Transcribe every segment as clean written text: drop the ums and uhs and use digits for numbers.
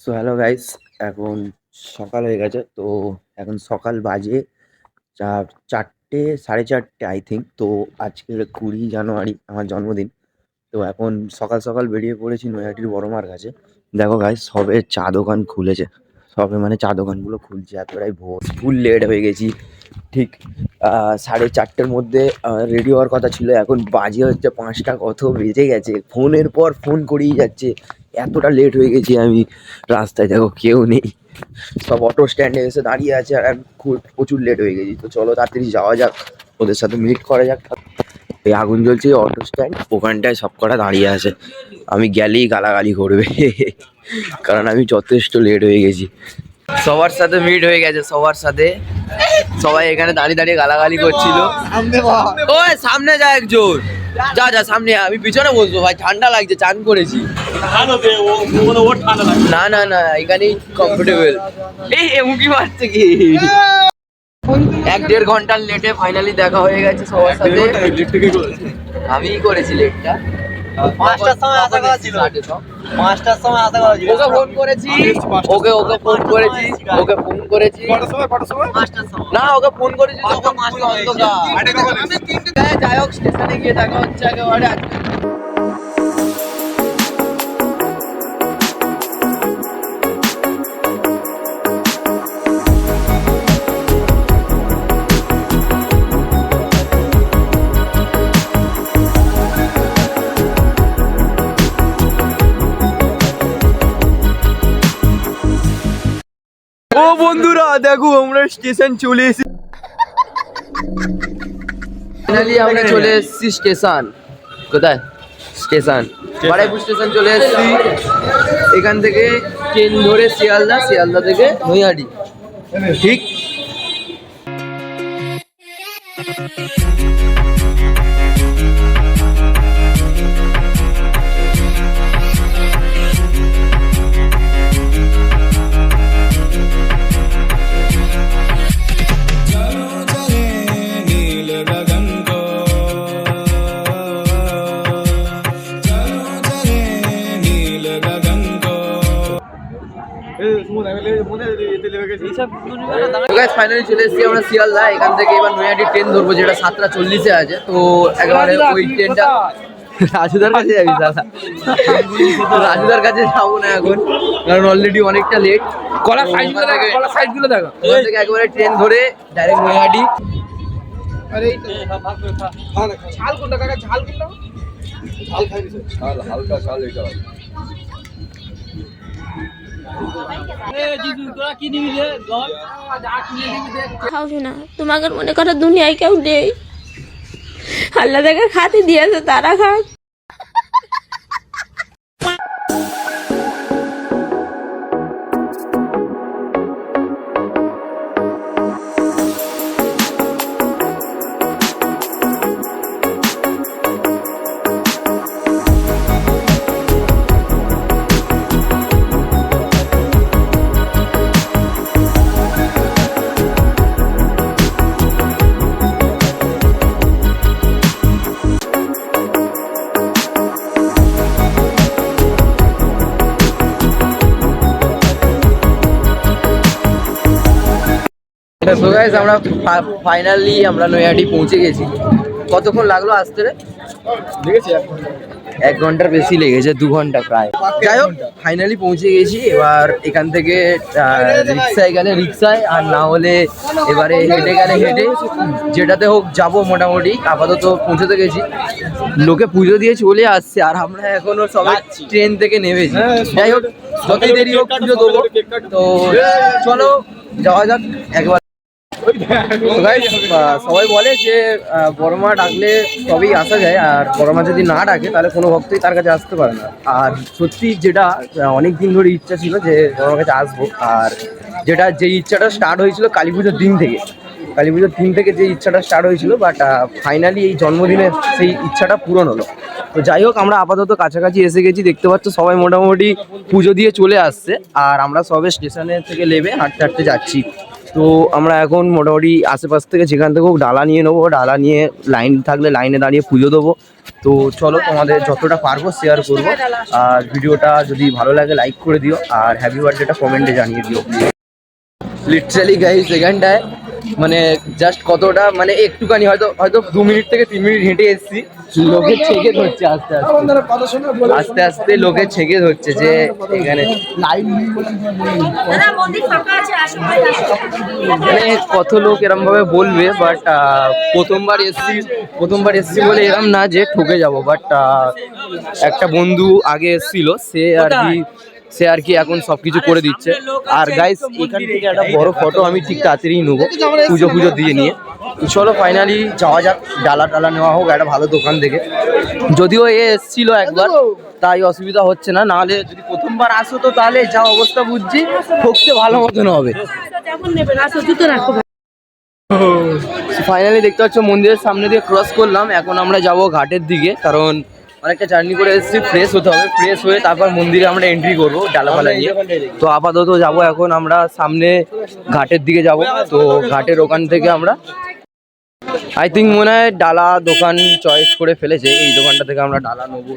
So hello guys, এখন সকাল হয়ে গেছে। তো এখন সকাল বাজে 4টে 4:30 আই থিঙ্ক। তো আজকের 20 জানুয়ারি আমার জন্মদিন। তো এখন সকাল সকাল বেরিয়ে পড়েছি নৈহাটির বড়মার কাছে। দেখো গাইস, সবে চা দোকান খুলেছে, সবে মানে চা দোকানগুলো খুলছে, এতটাই ভোর। ফুল লেট হয়ে গেছি। ঠিক 4:30-র মধ্যে রেডি হওয়ার কথা ছিল, এখন বাজে হচ্ছে 5টা, কত বেজে গেছে। ফোনের পর ফোন করেই যাচ্ছে, এতটা লেট হয়ে গেছি আমি। রাস্তায় দেখো কেউ নেই, সব অটো স্ট্যান্ডে এসে দাঁড়িয়ে আছে, আর আমি খুব প্রচুর লেট হয়ে গেছি। তো চলো তাড়াতাড়ি যাওয়া যাক, ওদের সাথে মিট করা যাক। এই আগুন জ্বলছে অটো স্ট্যান্ড, ওখানটায় সব কটা দাঁড়িয়ে আছে, আমি গেলেই গালাগালি করবে কারণ আমি যথেষ্ট লেট হয়ে গেছি। সবার সাথে মিট হয়ে গেছে, সবার সাথে। সবাই এখানে দাঁড়িয়ে দাঁড়িয়ে গালাগালি করছিল। ওই সামনে যা একজন, যা যা সামনে, আমি পিছনে বসবো ভাই, ঠান্ডা লাগছে, চান করেছি। না না না, এখানেই কমফোর্টেবল। এই এমুকি মারছে কি? 1-1.5 ঘন্টার লেটে ফাইনালি দেখা হয়ে গেছে সবার সাথে। আমি করেছি লেটটা। 5টার সময় আশা করা ছিল, 5টার সময় আশা করা ছিল। ওকে ফোন করেছি, ওকে ফোন করেছি, ওকে ফোন করেছি। না, ওকে ফোন করেছি, ওকে 5টা অন্ধকার। যাই হোক, স্টেশনে গিয়ে দেখা হচ্ছে একেবারে। ও বন্ধুরা দেখো, আমরা স্টেশন চলে এসেছি। ফাইনালি আমরা চলে এসেছি স্টেশন। কোথায়? স্টেশন বারাইপুর স্টেশন চলে এসেছি। এখান থেকে ট্রেন ধরে শিয়ালদা, শিয়ালদা থেকে নৈহাটি। ঠিক ফাইনালি চলে এসেছি আমরা শিয়ালদা। এখান থেকে এবার নৈহাটি ট্রেন ধরবো, যেটা 7:40-এ আছে। তো একেবারে ওই ট্রেনটা রাজুদার কাছে যাবি দাদা? রাজুদার কাছে যাবো না এখন, কারণ অলরেডি অনেকটা লেট। কলা সাইডগুলো দেখো, ওখান থেকে একেবারে ট্রেন ধরে ডাইরেক্ট নৈহাটি। তোমাকে মনে করো দুনিয়ায় কেউ নেই, আল্লাহ যাকে খাতে দিয়েছে তারা খাক। So guys, আমরা ফাইনালি আমরা নৈহাটি পৌঁছে গেছি। কতক্ষণ লাগলো আসতে রে? 1 ঘন্টার বেশি লেগেছে, 2 ঘন্টা প্রায়। যাই হোক, ফাইনালি পৌঁছে গেছি। এবার এখান থেকে রিক্সায় গেলে রিক্সায়, আর না হলে এবারে হেঁটে গেলে হেঁটে, যেটাতে হোক যাবো। মোটামুটি আপাতত পৌঁছতে গেছি। লোকে পুজো দিয়ে চলে আসছে, আর আমরা এখনো সবাই ট্রেন থেকে নেমেছি। যাই হোক, যতই দেরি হোক পুজো দেবো। তো চলো যাওয়া যাক একবার। সবাই বলে যে বড়মা ডাকলে তবেই আসা যায়, আর বড়মা যদি না ডাকে তাহলে কোনো ভক্তই তার কাছে আসতে পারে না। আর সত্যি যেটা অনেক দিন ধরে ইচ্ছা ছিল যে বড়মার কাছে আসবো, আর যে ইচ্ছাটা স্টার্ট হয়েছিল কালী পুজোর দিন থেকে। কালী পুজোর দিন থেকে যে ইচ্ছাটা স্টার্ট হয়েছিল, বাট ফাইনালি এই জন্মদিনে সেই ইচ্ছাটা পূরণ হলো। তো যাই হোক, আমরা আপাতত কাছাকাছি এসে গেছি। দেখতে পাচ্ছ সবাই মোটামুটি পুজো দিয়ে চলে আসছে, আর আমরা সবে স্টেশনে থেকে নেমে হাঁটতে হাঁটতে যাচ্ছি। তো আমরা এখন মোটামুটি আশেপাশ থেকে যেখান থেকে হোক ডালা নিয়ে নেবো, ডালা নিয়ে লাইন থাকলে লাইনে দাঁড়িয়ে পুজো দেবো। তো চলো তোমাদের যতটা পারবো শেয়ার করবো, আর ভিডিওটা যদি ভালো লাগে লাইক করে দিও, আর হ্যাপি বার্থডেটা কমেন্টে জানিয়ে দিও। লিটারালি গাইস এখানটায় মানে জাস্ট কতটা মানে একটুখানি হয়তো হয়তো 2 মিনিট থেকে 3 মিনিট হেঁটে এসেছি, লোকে ছেঁকে ধরছে আস্তে আস্তে আস্তে আস্তে লোকে ছেঁকে ধরছে যে এখানে মানে কত লোক এরম ভাবে বলবে, বাট প্রথমবার এসছি বলে এরম না যে ঠকে যাব, বাট একটা বন্ধু আগে এসেছিল, সে আর কি এখন সবকিছু করে দিচ্ছে। আর গাইস এখান থেকে একটা বড় ফটো আমি ঠিক তাড়াতাড়ি নেবো পুজো দিয়ে নিয়ে। তো চলো ফাইনালি যাওয়া যাক, ডালা নেওয়া হোক একটা ভালো দোকান থেকে। যদিও এ এসছিল একবার, তাই অসুবিধা হচ্ছে না, নাহলে যদি প্রথমবার আসো তো তাহলে যা অবস্থা বুঝছি ঠকতে ভালো মতন হবে। ফাইনালি দেখতে পাচ্ছ মন্দিরের সামনে দিয়ে ক্রস করলাম, এখন আমরা যাব ঘাটের দিকে, কারণ অনেকটা জার্নি করে এসেছি, ফ্রেশ হতে হবে, ফ্রেশ হয়ে তারপর মন্দিরে আমরা এন্ট্রি করবো ডালাপালা নিয়ে। তো আপাতত যাব এখন আমরা সামনে ঘাটের দিকে যাব। তো ঘাটের ওখান থেকে আমরা আই থিঙ্ক মনে হয় ডালা দোকান চয়েস করে ফেলেছে, এই দোকানটা থেকে আমরা ডালা নেবো।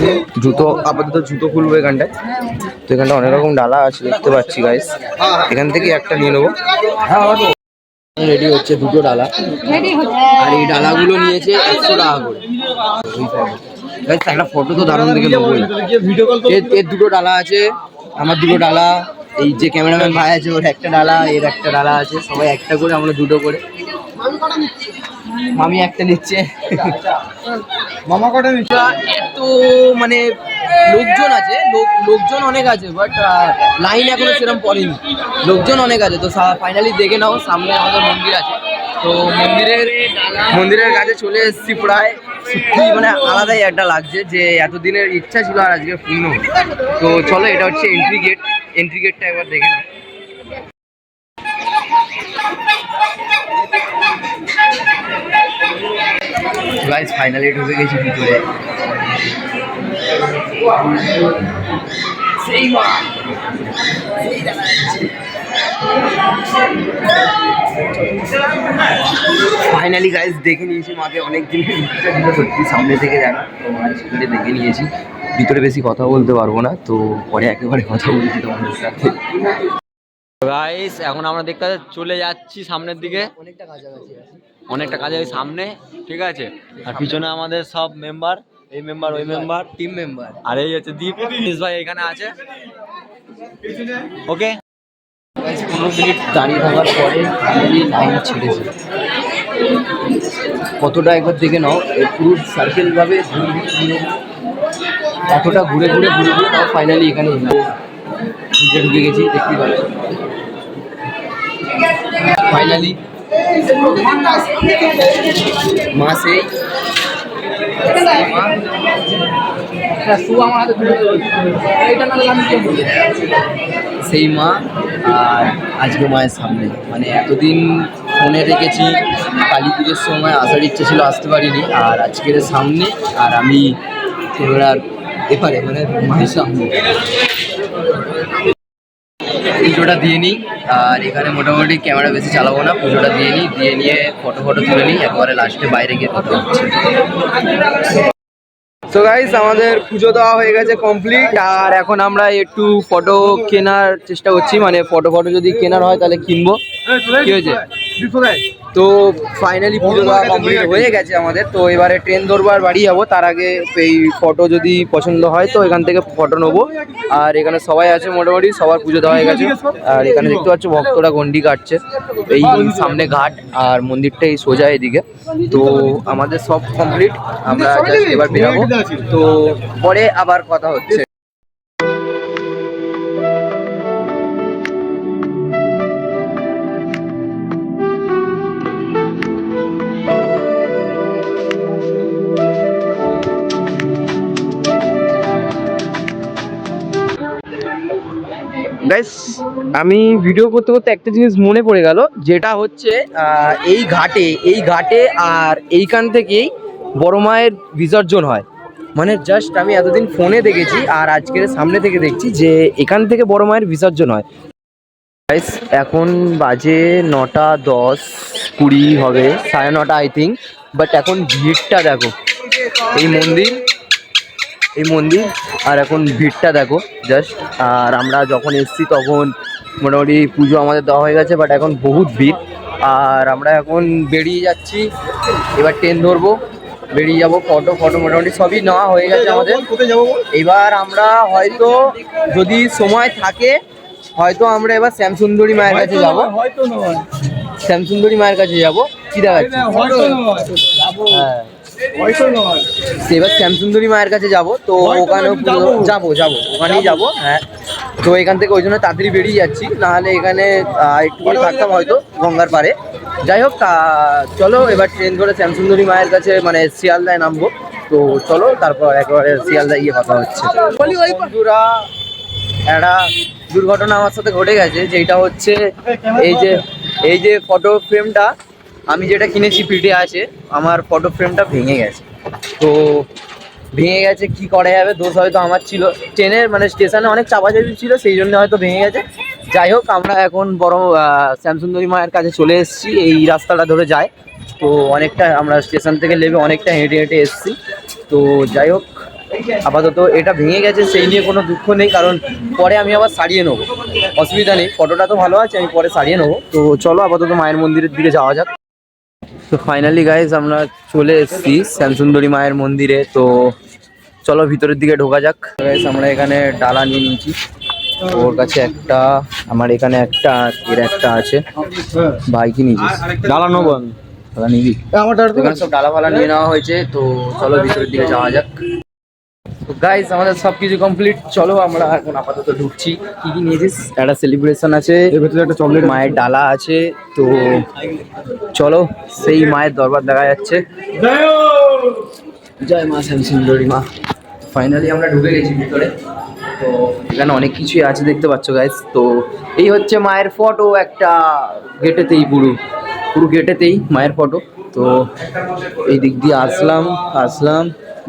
তো জুতো আপাতত জুতো খুলবো এখানটায়। তো এখানটা অনেক রকম ডালা আছে দেখতে পাচ্ছি গাইস, এখান থেকে একটা নিয়ে নেবো। রেডি হচ্ছে দুটো ডালা, আর এই ডালাগুলো নিয়েছে 100 টাকা করে। একটা ফটো তো দারুণ দেখে নেবো। এর দুটো ডালা আছে, আমার দুটো ডালা, এই যে ক্যামেরাম্যান ভাই আছে ওর একটা ডালা, এর একটা ডালা আছে, সবাই একটা করে, আমরা দুটো করে। মামি একটা নিচ্ছে, মামা কটা নিচ্ছে। এত মানে লোকজন আছে, লোকজন অনেক আছে, বাট লাইন এখনো সেরকম পড়েনি, লোকজন অনেক আছে। তো ফাইনালি দেখে নাও সামনে আমাদের মন্দির আছে, তো মন্দিরের কাছে চলে এসেছি প্রায়। সত্যি মানে আলাদাই একটা লাগছে যে এতদিনের ইচ্ছা ছিল আর আজকে পূর্ণ। তো চলো এটা হচ্ছে এন্ট্রি গেটটা একবার দেখে নাও। গাইস ফাইনালি ঢুকে গেছি ভিতরে। সেই মা ফাইনালি গাইস দেখে নিয়েছি মাকে, অনেক দিনের ইচ্ছা ছিল সত্যি সামনে থেকে দেখা, তো মায়ের স্কুলে দেখে নিয়েছি। ভিতরে বেশি কথা বলতে পারবো না, তো পরে একেবারে কথা বলছি তোমাদের সাথে। গাইস এখন আমরা দেখতে চলে যাচ্ছি সামনের দিকে, অনেকটা কাছাকাছি সামনে, ঠিক আছে। আর পিছনে আমাদের সব মেম্বার, এই মেম্বার ওই মেম্বার, টিম মেম্বার, আর এই হচ্ছে দীপ ভাই এখানে আছে। ওকে 15 মিনিট দাঁড়িয়ে থাকার পরে লাইন ছেড়েছে। কতটা একবার দেখে নাও, পুরো সার্কেল ভাবে এতটা ঘুরে তাও ফাইনালি এখানে ঢুকে গেছি, দেখতে পাচ্ছি। ফাইনালি মা সেই মা, আর আজকে মায়ের সামনে, মানে এতদিন ফোনে দেখেছি, কালী পুজোর সময় আসার ইচ্ছে ছিল, আসতে পারিনি, আর আজকের সামনে, আর আমি এবার এপারে মানে মায়ের সামনে। পুজোটা দিয়ে নিই, আর এখানে মোটামুটি ক্যামেরা বেশি চালাবো না, পুজোটা দিয়ে নিয়ে ফটো তুলে নিই, একবারে লাস্টে বাইরে গিয়ে কথা হচ্ছে। তো গাইস আমাদের পুজো দেওয়া হয়ে গেছে কমপ্লিট, আর এখন আমরা একটু ফটো কেনার চেষ্টা করছি, মানে ফটো যদি কেনার হয় তাহলে কিনবো। কি হয়েছে? তো ফাইনালি পুজো দেওয়া কমপ্লিট হয়ে গেছে আমাদের। তো এবারে ট্রেন ধরবো আর বাড়ি যাবো, তার আগে এই ফটো যদি পছন্দ হয় তো এখান থেকে ফটো নেবো। আর এখানে সবাই আছে, মোটামুটি সবার পুজো দেওয়া হয়ে গেছে। আর এখানে দেখতে পাচ্ছ ভক্তরা গন্ডি কাটছে, এই সামনে ঘাট আর মন্দিরটা এই সোজা এদিকে। তো আমাদের সব কমপ্লিট, আমরা জাস্ট এবার বেরাবো, তো পরে আবার কথা হচ্ছে। গাইস আমি ভিডিও করতে একটা জিনিস মনে পড়ে গেল, যেটা হচ্ছে এই ঘাটে আর এইখান থেকেই বড় মায়ের বিসর্জন হয়। মানে জাস্ট আমি এতদিন ফোনে দেখেছি, আর আজকের সামনে থেকে দেখছি যে এখান থেকে বড় মায়ের বিসর্জন হয়। গাইস এখন বাজে 9টা 10, 20 হবে, 9:30 আই থিঙ্ক। বাট এখন ভিড়টা দেখো, এই মন্দির আর এখন ভিড়টা দেখো জাস্ট। আর আমরা যখন এসছি তখন মোটামুটি পুজো আমাদের দেওয়া হয়ে গেছে, বাট এখন বহুত ভিড়। আর আমরা এখন বেরিয়ে যাচ্ছি, এবার ট্রেন ধরবো, বেরিয়ে যাবো। ফটো মোটামুটি সবই নেওয়া হয়ে গেছে আমাদের। এবার আমরা হয়তো যদি সময় থাকে হয়তো আমরা এবার শ্যামসুন্দরী মায়ের কাছে যাবো। শ্যামসুন্দরী মায়ের কাছে যাবো, কি দেখাচ্ছি? হ্যাঁ, এবার শ্যামসুন্দরী মায়ের কাছে যাব। তো ওখানেও যাবো ওখানেই যাবো। হ্যাঁ, তো এখান থেকে ওই জন্য তাড়াতাড়ি বেরিয়ে যাচ্ছি, নাহলে এখানে একটুখানি থাকতাম হয়তো গঙ্গার পাড়ে। যাই হোক, চলো এবার ট্রেন ধরে শ্যামসুন্দরী মায়ের কাছে মানে শিয়ালদায় নামবো। তো চলো তারপর একবারে শিয়ালদায় গিয়ে কথা হচ্ছে। বন্ধুরা, একটা দুর্ঘটনা আমার সাথে ঘটে গেছে, যেটা হচ্ছে এই যে ফটো ফ্রেমটা আমি যেটা কিনেছি পিঠে আছে, আমার ফটো ফ্রেমটা ভেঙে গেছে। তো ভেঙে গেছে, কি করা যাবে, দোষ হয়তো আমার ছিল। ট্রেনের মানে স্টেশনে অনেক চাপাচাপি ছিল, সেই জন্য হয়তো ভেঙে গেছে। যাই হোক, আমরা এখন বড় শ্যামসুন্দরী মায়ের কাছে চলে এসেছি। এই রাস্তাটা ধরে যায়, তো অনেকটা আমরা স্টেশন থেকে নেমে অনেকটা হেঁটে হেঁটে এসেছি। তো যাই হোক, আপাতত এটা ভেঙে গেছে, সেই নিয়ে কোনো দুঃখ নেই, কারণ পরে আমি আবার সারিয়ে নেবো, অসুবিধা নেই। ফটোটা তো ভালো আছে, আমি পরে সারিয়ে নেবো। তো চলো আপাতত মায়ের মন্দিরের দিকে যাওয়া যাক। তো ফাইনালি গাইজ আমরা চলে এসেছি শ্যামসুন্দরী মায়ের মন্দিরে। তো চলো ভিতরের দিকে ঢোকা যাক। গাইজ আমরা এখানে ডালা নিয়ে নিয়েছি, ওর কাছে একটা, আমার এখানে একটা, এর একটা আছে। ভাই কি নিয়েছিস? ডালা নেবো আমি। ডালা নিবি? এখানে সব ডালা ফালা নিয়ে নেওয়া হয়েছে। তো চলো ভিতরের দিকে যাওয়া যাক। তো গাইজ আমাদের সব কিছু কমপ্লিট, চলো আমরা এখন আপাতত ঢুকছি। কি কি নিয়েছিস? একটা সেলিব্রেশন আছে, এর ভেতরে একটা চকলেট, মায়ের ডালা আছে। তো চলো, সেই মায়ের দরবার দেখা যাচ্ছে। জয় মা শ্যামসুন্দরী মা। ফাইনালি আমরা ঢুকে গেছি ভিতরে। তো এখানে অনেক কিছুই আছে দেখতে পাচ্ছ গাইজ। তো এই হচ্ছে মায়ের ফটো, একটা গেটেতেই, পুরো গেটেতেই মায়ের ফটো। তো এই দিক দিয়ে আসলাম।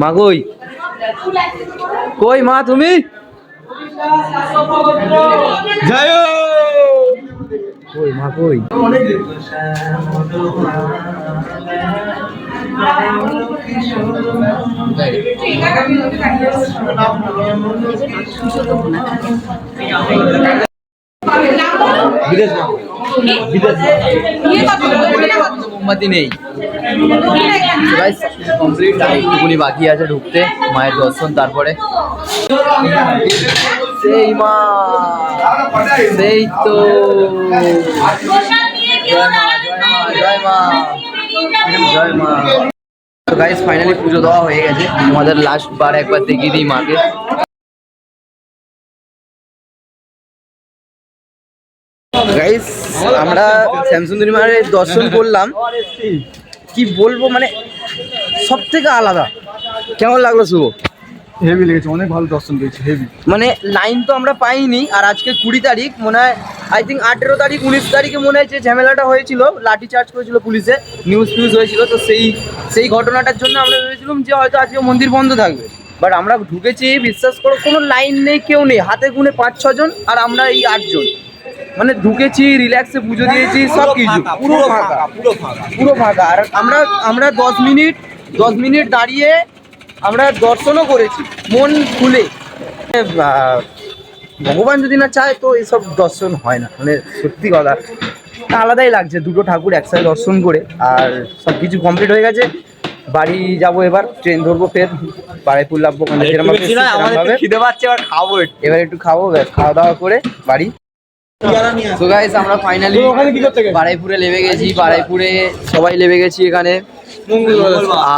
মা কই মা তুমি? কই মা কই? মোমবাতি নেই, কমপ্লিট, একটুকুনি বাকি আছে ঢুকতে, মায়ের দর্শন। তারপরে সেই মা, সেই তো জয় মা। তো গাইস ফাইনালি পুজো দেওয়া হয়ে গেছে, আমাদের লাস্ট বার একবার দেখিয়ে দিই মাকে। গাইস আমরা শ্যামসুন্দরী মায়ের দর্শন করলাম, কি বলবো মানে সব থেকে আলাদা। কেমন লাগলো শুভ? হেভি লেগেছে, অনেক ভালো দর্শন পেয়েছি, হেভি। মানে লাইন তো আমরা পাইনি। আর আজকে 20 তারিখ, মনে হয় আই থিঙ্ক 18 তারিখ 19 তারিখে মনে হয় যে ঝামেলাটা হয়েছিল, লাঠি চার্জ করেছিল পুলিশে, নিউজ ফিউজ হয়েছিল। তো সেই ঘটনাটার জন্য আমরা ভেবেছিলাম যে হয়তো আজকে মন্দির বন্ধ থাকবে। বাট আমরা ঢুকেছি, বিশ্বাস করো কোনো লাইন নেই, কেউ নেই, হাতে গুনে 5-6 জন, আর আমরা এই 8 জন। মানে ঢুকেছি, রিল্যাক্সে পুজো দিয়েছি, সব কিছু পুরো ফাঁকা। আর আমরা 10 মিনিট দাঁড়িয়ে আমরা দর্শনও করেছি মন খুলে। ভগবান যদি না চায় তো এইসব দর্শন হয় না, মানে সত্যি কথা আলাদাই লাগছে, দুটো ঠাকুর একসাথে দর্শন করে। আর সব কিছু কমপ্লিট হয়ে গেছে, বাড়ি যাবো এবার, ট্রেন ধরবো, ফের বাড়াইপুর লাভবো। খিদে পাচ্ছে, এবার খাবো, এবার একটু খাবো, খাওয়া দাওয়া করে বাড়ি। তো গাইস আমরা ফাইনালি বাড়াইপুরে নেমে গেছি। বাড়াইপুরে সবাই নেমে গেছি এখানে।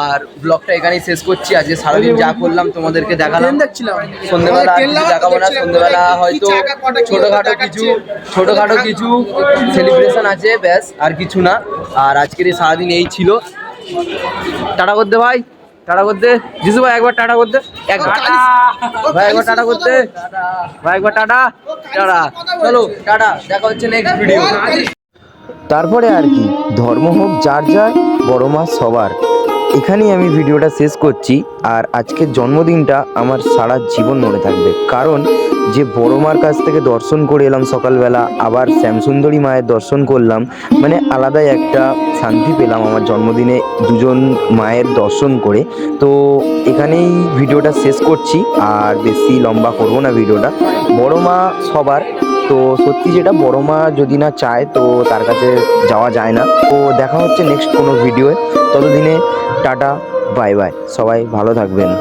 আর ব্লগটা এখানেই শেষ করছি। আজকে সারাদিন যা করলাম তোমাদেরকে দেখালাম। সন্ধ্যেবেলা দেখাবো না, সন্ধ্যেবেলা হয়তো ছোটখাটো কিছু সেলিব্রেশন আছে, ব্যাস, আর কিছু না। আর আজকের এই সারাদিন এই ছিল। টাটা করতে ভাই, টাটা করতে জিসু ভাই, একবার টাটা করতে, ভাই একবার টাটা করতে, ভাই একবার টাটা। চলো টাটা, দেখা হচ্ছে নেক্সট ভিডিও। তারপরে আর কি, ধর্ম হোক যার যার, বড় মা সবার। এখানেই আমি ভিডিওটা শেষ করছি। আর আজকের জন্মদিনটা আমার সারা জীবন মনে থাকবে, কারণ যে বড় মার কাছ থেকে দর্শন করে এলাম সকালবেলা, আবার শ্যামসুন্দরী মায়ের দর্শন করলাম, মানে আলাদাই একটা শান্তি পেলাম আমার জন্মদিনে দুজন মায়ের দর্শন করে। তো এখানেই ভিডিওটা শেষ করছি, আর বেশি লম্বা করব না ভিডিওটা। বড় মা সবার, তো সত্যি যেটা বড় মা যদি না চায় তো তার কাছে যাওয়া যায় না। তো দেখা হচ্ছে নেক্সট কোনো ভিডিওয়ে, ততদিনে টাটা, বাই বাই, সবাই ভালো থাকবেন।